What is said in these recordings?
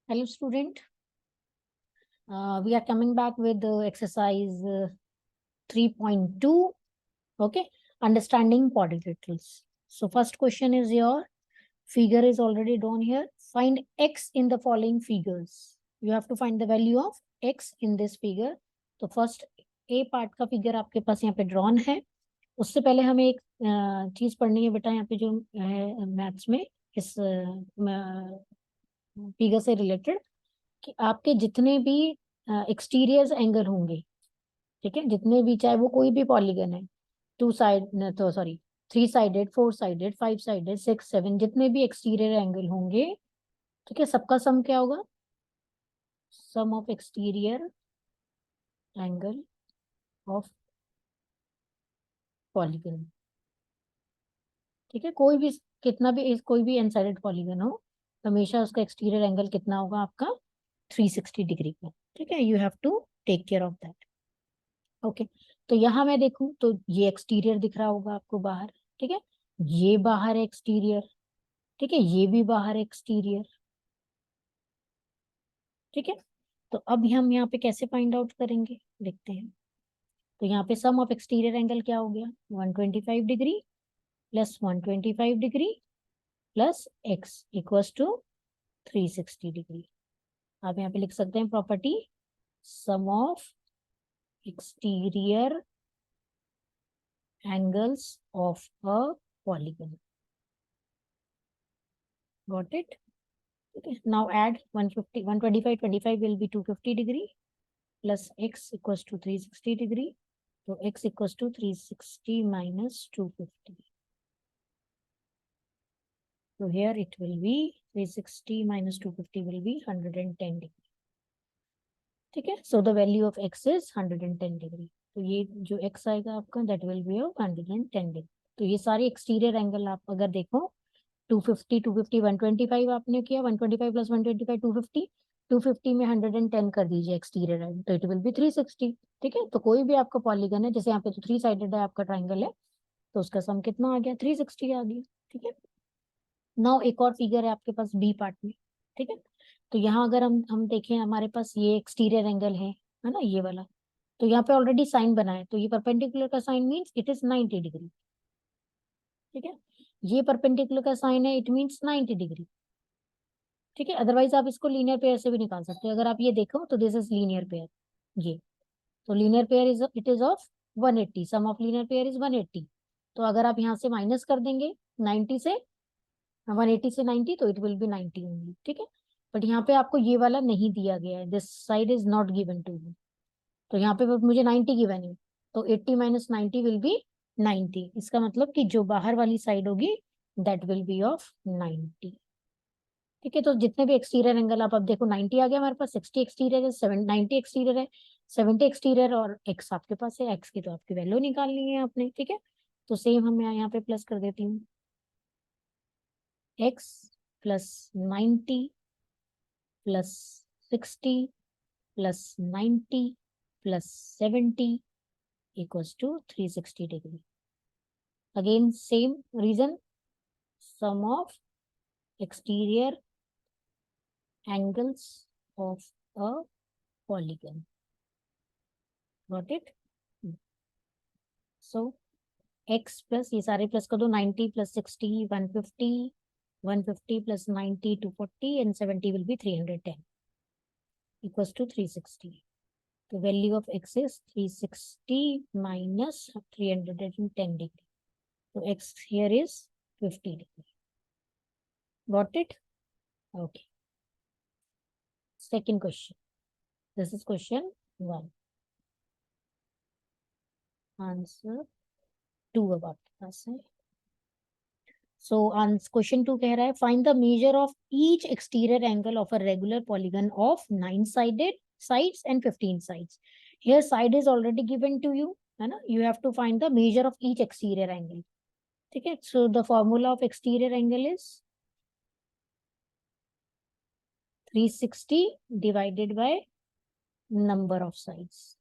Hello student, we are coming back with exercise 3.2. Okay, understanding quadrilaterals. So first question is your figure is already drawn here. Find x in the following figures. You have to find the value of x in this figure. तो first A part का figure आपके पास यहाँ पे drawn है. उससे पहले हमें एक चीज पढ़नी है बेटा, यहाँ पे जो है मैथ्स में इस फिगर से रिलेटेड कि आपके जितने भी एक्सटीरियर एंगल होंगे, ठीक है, जितने भी, चाहे वो कोई भी पॉलीगन है, टू साइड तो सॉरी 3 साइडेड, 4 साइडेड, 5 साइडेड, 6, 7, जितने भी एक्सटीरियर एंगल होंगे, ठीक है, सबका सम क्या होगा? Sum of exterior angle of polygon. ठीक है, कोई भी, कितना भी, कोई भी एन साइडेड पॉलीगन हो, हमेशा उसका एक्सटीरियर एंगल कितना होगा आपका? 360 डिग्री का. ठीक है, you have to take care of that. Okay, तो यहाँ मैं देखूं तो ये एक्सटीरियर दिख रहा होगा आपको बाहर. ठीक है, ये बाहर है एक्सटीरियर. ठीक है, ये भी बाहर है एक्सटीरियर. ठीक है, तो अब हम यहाँ पे कैसे फाइंड आउट करेंगे, देखते हैं. तो यहाँ पे सम ऑफ एक्सटीरियर एंगल क्या हो गया? 125 degree plus 125 degree plus x equals to 360 degree. आप यहाँ पे लिख सकते हैं property sum of exterior angles of a polygon. Got it? Okay. Now add 150, 125, 25 will be 250 degree plus x equals to 360 degree. So x equals to 360 minus 250. So here it will be 360 minus 250 will be 110 degree. ठीक है, so the value of x is 110 degree. तो ये जो x आएगा आपका that will be of 110 degree. तो ये सारे एक्सटीरियर एंगल आप अगर देखो 250, 250, 125 आपने किया, 125 प्लस 125 250, 250 में 110 कर दीजिए एक्सटीरियर एंगल, तो इट विल बी 360. ठीक है, तो कोई भी आपका पॉलीगन है, जैसे यहाँ पे तो 3 साइडेड है आपका ट्राइंगल है, तो उसका सम कितना आ गया? 360 आ गया. ठीक है, नाउ एक और फिगर है आपके पास बी पार्ट में. ठीक है, तो यहाँ अगर हम देखें, हमारे पास ये एक्सटीरियर एंगल है ना, ये वाला, तो यहाँ पे ऑलरेडी साइन बना है, तो ये परपेंडिकुलर का sign means it is 90 degree. ठीक है, ये परपेंडिकुलर का साइन है, इट मीन्स 90 डिग्री. ठीक है, अदरवाइज आप इसको लीनियर पेयर से भी निकाल सकते हैं. अगर आप ये देखो तो दिस इज लीनियर पेयर, ये, तो linear pair is it is of 180, sum of linear pair is 180. तो अगर आप यहाँ से माइनस कर देंगे 90 से, 180 से 90, तो इट विल बी 90 ओनली. ठीक है, बट यहाँ पे आपको ये वाला नहीं दिया गया है, this side is not given to you. तो यहाँ पे मुझे 90 गिवन है, तो 80 माइनस 90 विल बी 90. इसका मतलब कि जो बाहर वाली साइड होगी दैट विल बी ऑफ 90. ठीक है, तो जितने भी एक्सटीरियर एंगल आप अब देखो 90 आ गया हमारे पास, 60 एक्सटीरियर है, 90 एक्सटीरियर है, 70 एक्सटीरियर, और एक्स आपके पास है. एक्स की तो आपकी वैल्यू निकालनी है आपने. ठीक है, तो सेम हम यहाँ पे प्लस कर देती हूँ, x plus 90 plus 60 plus 90 plus 70 equals to 360 degree. Again same reason, sum of exterior angles of a polygon. Got it? So x plus, ये सारे प्लस कर दो, 90 plus 60 150, 150 plus 90 240, and 70 will be 310 equals to 360. The value of x is 360 minus 310 degree. So x here is 50 degree. Got it? Okay. Second question. This is question 1. Answer 2 अब आपके पास है. So on question 2 कह रहा है find the measure of each exterior angle of a regular polygon of 9 sided sides and 15 sides. Here side is already given to you, है ना? You have to find the measure of each exterior angle. ठीक है, so the formula of exterior angle is 360 divided by number of sides.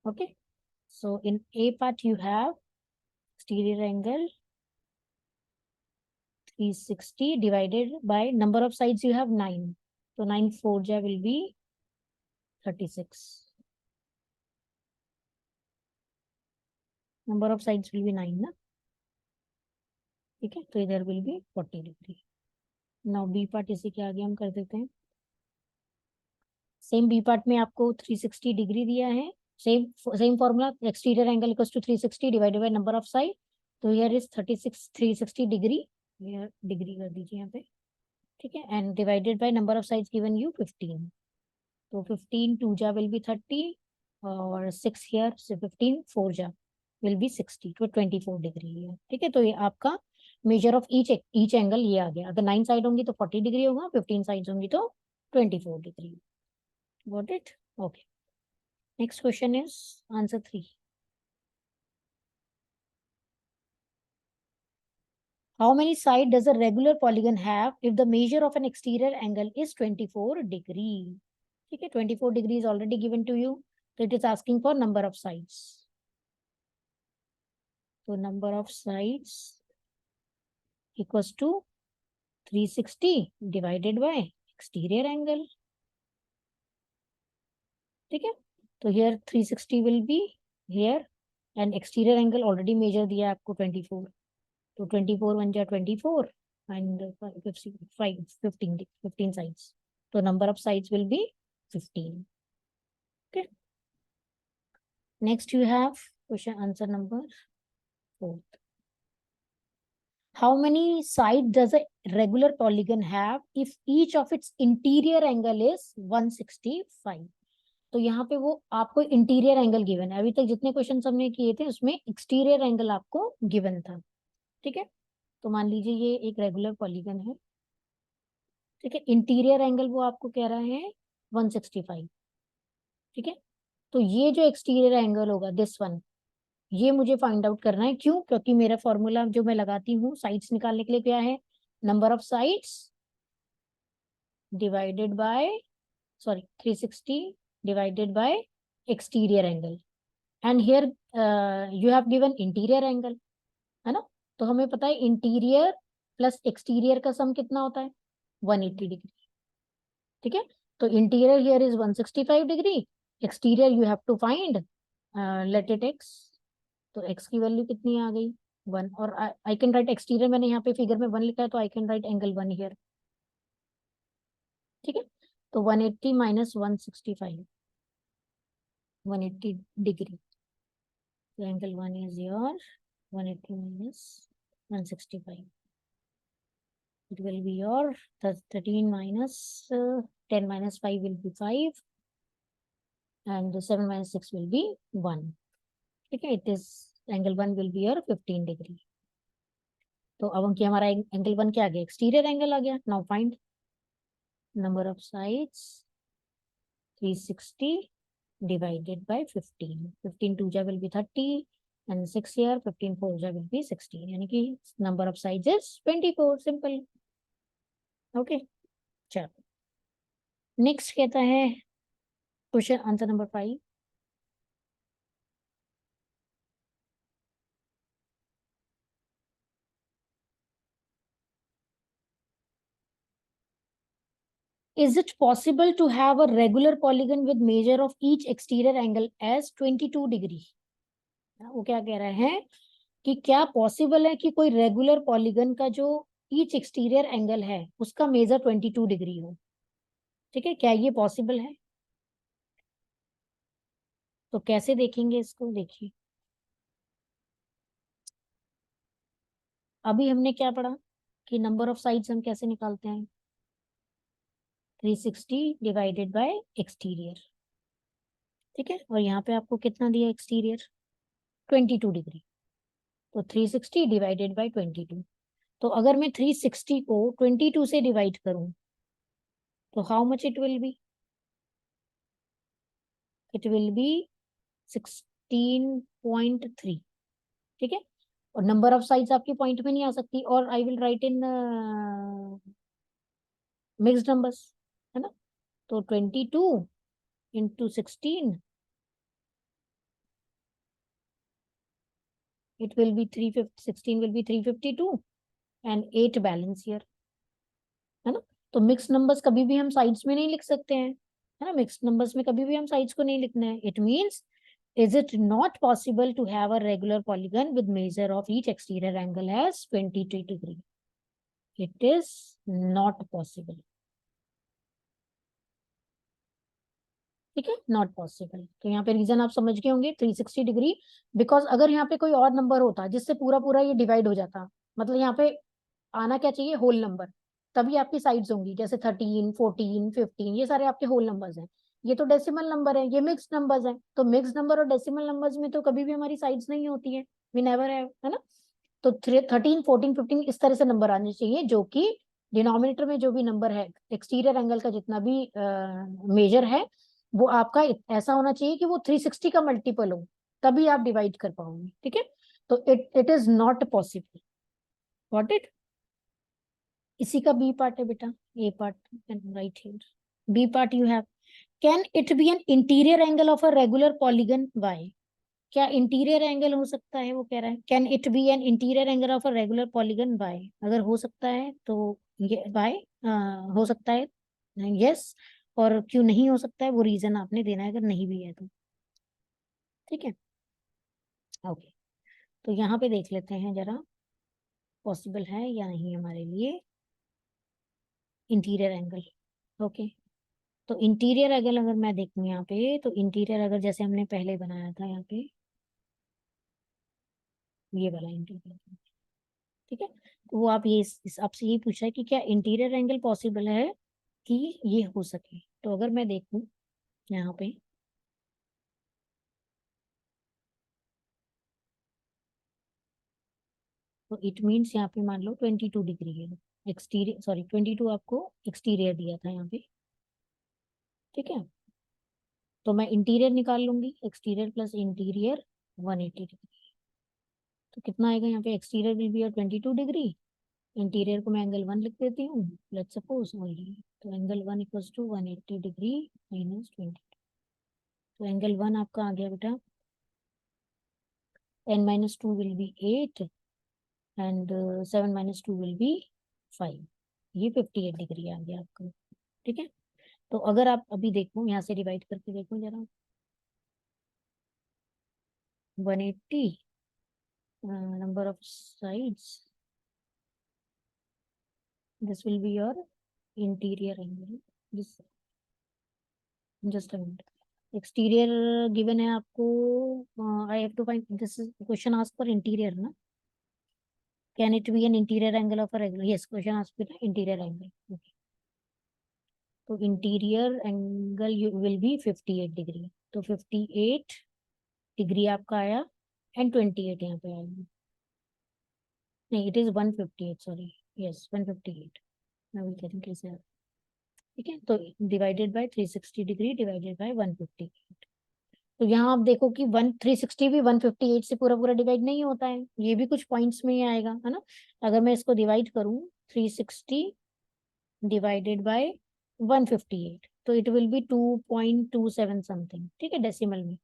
Okay, so in A part you have exterior angle 360 divided by number of sides you have 9. So 9 4 ja will be 36. Number of sides will be 9 ना, ठीक है, तो इधर will be 40 degree. Now B part इसी के आगे हम कर देते हैं. सेम बी पार्ट में आपको 360 डिग्री दिया है. Same formula, exterior angle equals to 360 divided by number of side. तो here is 360 degree, here degree कर दीजिए यहाँ पे, ठीक है, and divided by number of sides given you 15. तो 15 2 जा विल बी 30 और 6 हियर से 15 4 जा विल बी 60. तो 24 डिग्री है, ठीक है. तो ये आपका मेजर ऑफ ईच एंगल ये आ गया. अगर 9 साइड होंगी तो 40 डिग्री होगा, 15 साइड्स होंगी तो 24 degree. Got it? Okay. Next question is answer 3. How many sides does a regular polygon have if the measure of an exterior angle is 24 degree? Okay, 24 degree is already given to you. So it is asking for number of sides. So number of sides equals to 360 divided by exterior angle. ठीक है, तो here 360 will be here and exterior angle already measure दिया आपको 24. तो 24 1 जा 24 and 15 sides. So number of sides will be 15. Okay. Next you have question answer number 4. How many sides does a regular polygon have if each of its interior angle is 165? तो यहाँ पे वो आपको interior angle given है. अभी तक जितने question हमने किए थे उसमें एक्सटीरियर एंगल आपको गिवन था, ठीक है. तो मान लीजिए ये एक रेगुलर पॉलीगन है, ठीक है. इंटीरियर एंगल वो आपको कह रहा है 165, ठीक है. तो ये जो एक्सटीरियर एंगल होगा दिस वन, ये मुझे फाइंड आउट करना है. क्यों? क्योंकि मेरा फॉर्मूला जो मैं लगाती हूँ साइड्स निकालने के लिए क्या है, number of sides divided by 360 divided bye exterior angle. And here you have given interior angle, है ना. तो हमें पता है इंटीरियर प्लस एक्सटीरियर का सम कितना होता है, 180 डिग्री, ठीक है. तो interior here is 165 degree, exterior you have to find, let it x. तो एक्स की वैल्यू कितनी आ गई 1. और आई कैन राइट एक्सटीरियर, मैंने यहाँ पे फिगर में 1 लिखा है तो I can write angle 1 here, ठीक है. तो 180 minus 165, 180 degree. So angle 1 is your 180 minus 165. It will be your 13 minus 10 minus 5 will be 5 and 7 minus 6 will be 1. Okay, it is angle 1 will be your 15 degree. तो अब हम क्या, हमारा angle 1 क्या आ गया, एक्सटीरियर एंगल आ गया. Now find number of sides 360 divided by 15. 15 2 ja will be 30 and 6 here, 15 4 ja will be 16. यानी कि number of sides is 24. Simple. Okay. चलो नेक्स्ट कहता है question answer number 5. Is it possible to have a regular polygon with measure of each exterior angle as 22 degree? वो क्या कह रहे हैं कि क्या पॉसिबल है कि कोई रेगुलर पॉलीगन का जो ईच एक्सटीरियर एंगल है उसका मेजर 22 डिग्री हो, ठीक है. क्या ये पॉसिबल है? तो कैसे देखेंगे इसको, देखिए अभी हमने क्या पढ़ा कि नंबर ऑफ साइड्स हम कैसे निकालते हैं, 360 डिवाइडेड बाय एक्सटीरियर, ठीक है. और यहाँ पे आपको कितना दिया एक्सटीरियर, 22 डिग्री. तो 360 डिवाइडेड बाय 22. तो अगर मैं 360 को 22 से डिवाइड करूं तो how much it will B, it will B 16.3, ठीक है. और नंबर ऑफ साइड्स आपकी पॉइंट में नहीं आ सकती, और I will write in mixed numbers, है ना. तो 22 into 16, it will be 16 will be 352 and 8 balance year, है ना। तो मिक्स नंबर्स कभी भी हम साइड्स में नहीं लिख सकते हैं, है ना। मिक्स नंबर्स में कभी भी हम साइड्स को नहीं लिखना है. It means is it not possible to have a regular polygon with measure of each exterior angle as 23 degree? It is not possible. ठीक है, नॉट पॉसिबल. तो यहाँ पे रीजन आप समझ गए होंगे 360 डिग्री, बिकॉज अगर यहाँ पे कोई और नंबर होता जिससे पूरा पूरा ये डिवाइड हो जाता, मतलब यहाँ पे आना क्या चाहिए, होल नंबर, तभी आपकी साइड्स होंगी. जैसे 13, 14, 15, ये सारे आपके होल नंबर्स हैं. ये तो डेसिमल नंबर है, ये मिक्स्ड नंबर्स हैं. तो मिक्स्ड नंबर और डेसिमल नंबर्स में तो कभी भी हमारी साइड्स नहीं होती है, वी नेवर हैव, है ना. तो 13, 14, 15 इस तरह से नंबर आने चाहिए जो कि डिनोमिनेटर में जो भी नंबर है, एक्सटीरियर एंगल का जितना भी मेजर है, वो आपका ऐसा होना चाहिए कि वो 360 का मल्टीपल हो, तभी आप डिवाइड कर पाओगे. ठीक है, तो it is not possible. What it, इसी का बी पार्ट है बेटा. A part right here. B part you have, can it be an interior angle of a regular polygon why. क्या इंटीरियर एंगल हो सकता है, वो कह रहा है can it be an interior angle of a regular polygon why. अगर हो सकता है तो ये वाई हो सकता है, यस. और क्यों नहीं हो सकता है वो रीजन आपने देना है, अगर नहीं भी है तो. ठीक है, ओके. तो यहाँ पे देख लेते हैं जरा पॉसिबल है या नहीं हमारे लिए इंटीरियर एंगल. ओके, तो इंटीरियर एंगल अगर मैं देखूँ यहाँ पे, तो इंटीरियर अगर जैसे हमने पहले बनाया था यहाँ पे, ये वाला इंटीरियर, ठीक है. तो वो आप ये आपसे यही पूछा है कि क्या इंटीरियर एंगल पॉसिबल है कि ये हो सके. तो अगर मैं देखूं यहाँ पे, तो इट मीन्स यहाँ पे मान लो 22 डिग्री है एक्सटीरियर, सॉरी 22 आपको एक्सटीरियर दिया था यहाँ पे. ठीक है, तो मैं इंटीरियर निकाल लूंगी, एक्सटीरियर प्लस इंटीरियर 180 डिग्री. तो कितना आएगा यहाँ पे, exterior will be 22 degree, interior को मैं एंगल 1 लिख देती हूँ, लेट्स सपोज ओनली. तो angle 1 equals to 180 degree minus 20. तो एंगल 1 आपका आ गया बेटा 10 minus 2 will be 8 and 7 minus 2 will be 5. ये 58 डिग्री आ गया आपका. ठीक है, तो अगर आप अभी देखो यहाँ से डिवाइड करके देखो जरा, 180 number of sides, this will be your interior angle. This just a minute, exterior given है आपको. I have to find, this is question ask for interior ना. Can it be an interior angle of a regular, yes question ask for interior angle. तो interior angle will be 58 degree. तो 58 degree आपका आया and 28 यहाँ पे आएगा. नहीं, it is 158, sorry, yes 158. मैं वही कह रही हूँ कैसे आया. ठीक है, तो divided by 360 degree divided by 158. तो यहाँ आप देखो कि 360 भी 158 से पूरा पूरा डिवाइड नहीं होता है, ये भी कुछ पॉइंट्स में ही आएगा, है ना. अगर मैं इसको डिवाइड करूँ 360 डिवाइडेड बाय 158, तो इट विल बी 2.27 समथिंग. ठीक है, डेसिमल में.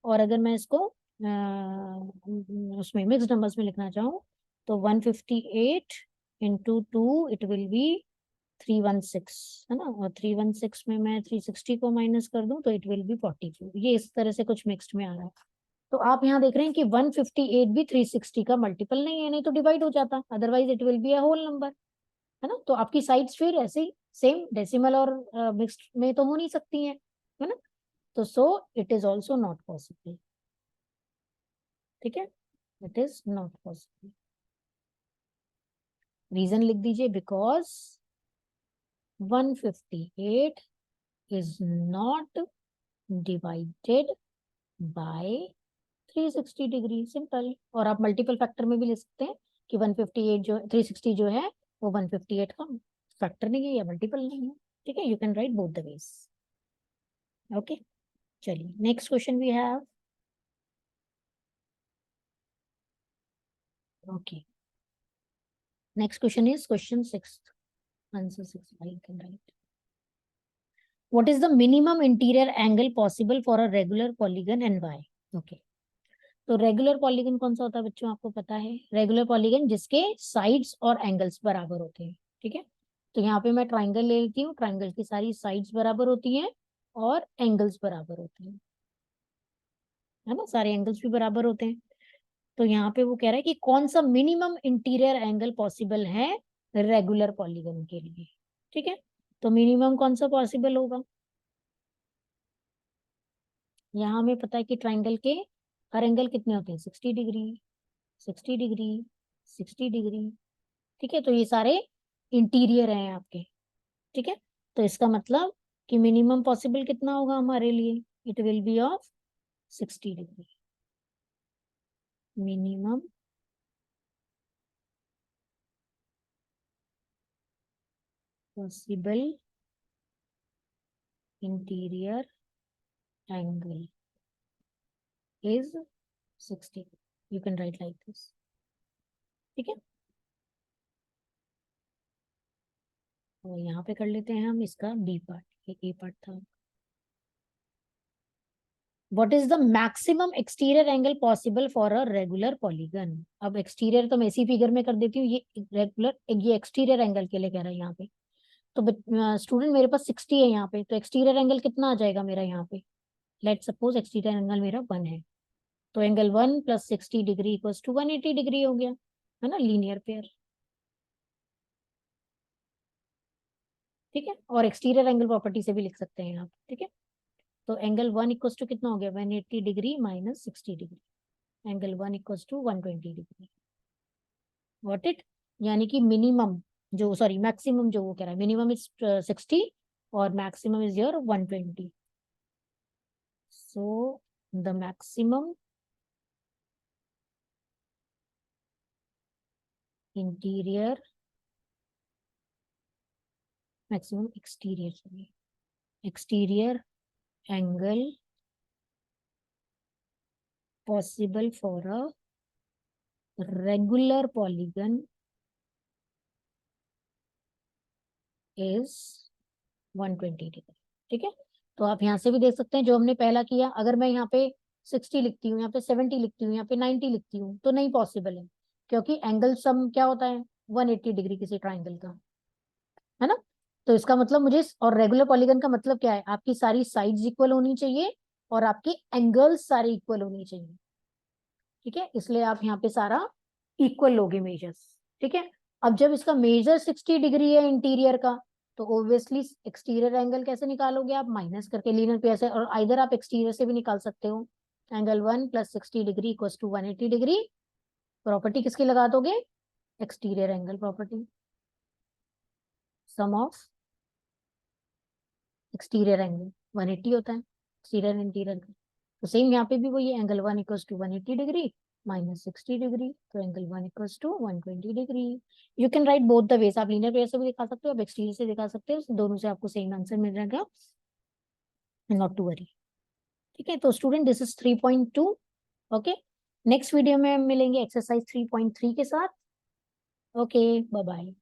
और अगर मैं इसको उसमें मिक्स नंबर्स में लिखना चाहूँ, तो 158 इंटू 2 इट विल बी 316, है ना. और 316 में मैं 360 को माइनस कर दूं तो इट विल बी 44. ये इस तरह से कुछ मिक्स्ड में आ रहा है. तो आप यहाँ देख रहे हैं कि 158 भी 360 का मल्टीपल नहीं है, नहीं तो डिवाइड हो जाता, otherwise it will be a whole number, है ना. तो आपकी साइड्स फिर ऐसे ही सेम डेसिमल और मिक्स्ड में तो हो नहीं सकती है ना. तो so it is also not possible. ठीक है, it is not possible. Reason लिख दीजिए, because 158 is not divided by 360 degree. Simple. और आप मल्टीपल फैक्टर में भी ले सकते हैं कि 158 जो 360 जो है वो 158 का फैक्टर नहीं है या मल्टीपल नहीं है. ठीक है, you can write both the ways. Okay, चलिए next question we have. Okay, next question is question 6, answer 6. I can write. What is the minimum interior angle possible for a regular polygon and why? Okay. तो regular polygon कौन सा होता है बच्चों, आपको पता है? रेगुलर पॉलीगन जिसके साइड्स और एंगल्स बराबर होते हैं, ठीक है। तो यहाँ पे मैं ट्राइंगल ले लेती हूँ, ट्राइंगल की सारी साइड्स बराबर होती हैं और एंगल्स बराबर होते हैं, है ना, सारे एंगल्स भी बराबर होते हैं। तो यहाँ पे वो कह रहा है कि कौन सा मिनिमम इंटीरियर एंगल पॉसिबल है रेगुलर पॉलीगन के लिए, ठीक है। तो मिनिमम कौन सा पॉसिबल होगा, यहाँ हमें पता है कि ट्राइंगल के हर एंगल कितने होते हैं, 60 डिग्री, 60 डिग्री, 60 डिग्री, ठीक है। तो ये सारे इंटीरियर हैं आपके, ठीक है। तो इसका मतलब कि मिनिमम पॉसिबल कितना होगा हमारे लिए, it will B of 60 degree. Minimum possible interior angle is 60, you can write like this, ठीक है। तो यहाँ पे कर लेते हैं हम इसका बी पार्ट, ये ए पार्ट था। What is the maximum exterior angle possible for a regular polygon. अब एक्सटीरियर तो मैं इसी फिगर में कर देती हूँ, ये रेगुलर, ये एक्सटीरियर एंगल के लिए कह रहा है यहाँ पे। तो स्टूडेंट मेरे पास 60 है यहाँ पे, तो एक्सटीरियर एंगल कितना आ जाएगा मेरा यहाँ पे, लेट सपोज एक्सटीरियर एंगल मेरा 1 है, तो angle 1 + 60 degree equals to 180 degree हो गया, है ना, लीनियर पेयर, ठीक है। और एक्सटीरियर एंगल प्रॉपर्टी से भी लिख सकते हैं आप, ठीक है। तो एंगल 1 इक्वल्स टू कितना हो गया, 180 degree minus 60 degree, angle 1 equals to 120 degree, what it, यानी कि मिनिमम जो, सॉरी मैक्सिमम जो वो कह रहा है, मिनिमम इज 60 और maximum is your 120। So the maximum interior, maximum exterior, sorry exterior angle possible for a regular polygon is 120 degree, ठीक है। तो आप यहाँ से भी देख सकते हैं जो हमने पहला किया, अगर मैं यहाँ पे 60 लिखती हूँ, यहाँ पे 70 लिखती हूँ, यहाँ पे 90 लिखती हूँ, तो नहीं पॉसिबल है, क्योंकि एंगल सम क्या होता है, 180 डिग्री किसी ट्राइंगल का, है ना। तो इसका मतलब मुझे, और रेगुलर पॉलीगन का मतलब क्या है, आपकी सारी साइड्स इक्वल होनी चाहिए और आपकी एंगल्स सारे इक्वल होनी चाहिए, ठीक है। इसलिए आप यहाँ पे सारा इक्वल लोगे मेजर्स, ठीक है। अब जब इसका मेजर 60 डिग्री है इंटीरियर का, तो ऑब्वियसली एक्सटीरियर एंगल कैसे निकालोगे आप, माइनस करके, लीनियर पेयर से, और आइदर आप एक्सटीरियर से भी निकाल सकते हो। Angle 1 + 60 degree equals to 180 degree, property किसकी लगा दोगे, exterior angle property, sum of exterior angle 180 होता है, एक्सटीरियर इंटीरियर का। तो सेम यहाँ पे भी वही, angle 1 equals to 180 degree minus 60 degree, तो angle 1 equals to 120 degree. You can write both the ways, आप लीनियर पेयर से भी दिखा सकते हो, आप एक्सटीरियर से दिखा सकते हो, दोनों से आपको सेम आंसर मिल जाएगा, नॉट टू वरी, ठीक है। तो student this is 3.2, okay. Next video में मिलेंगे एक्सरसाइज 3.3 के साथ, ओके, बाय बाय।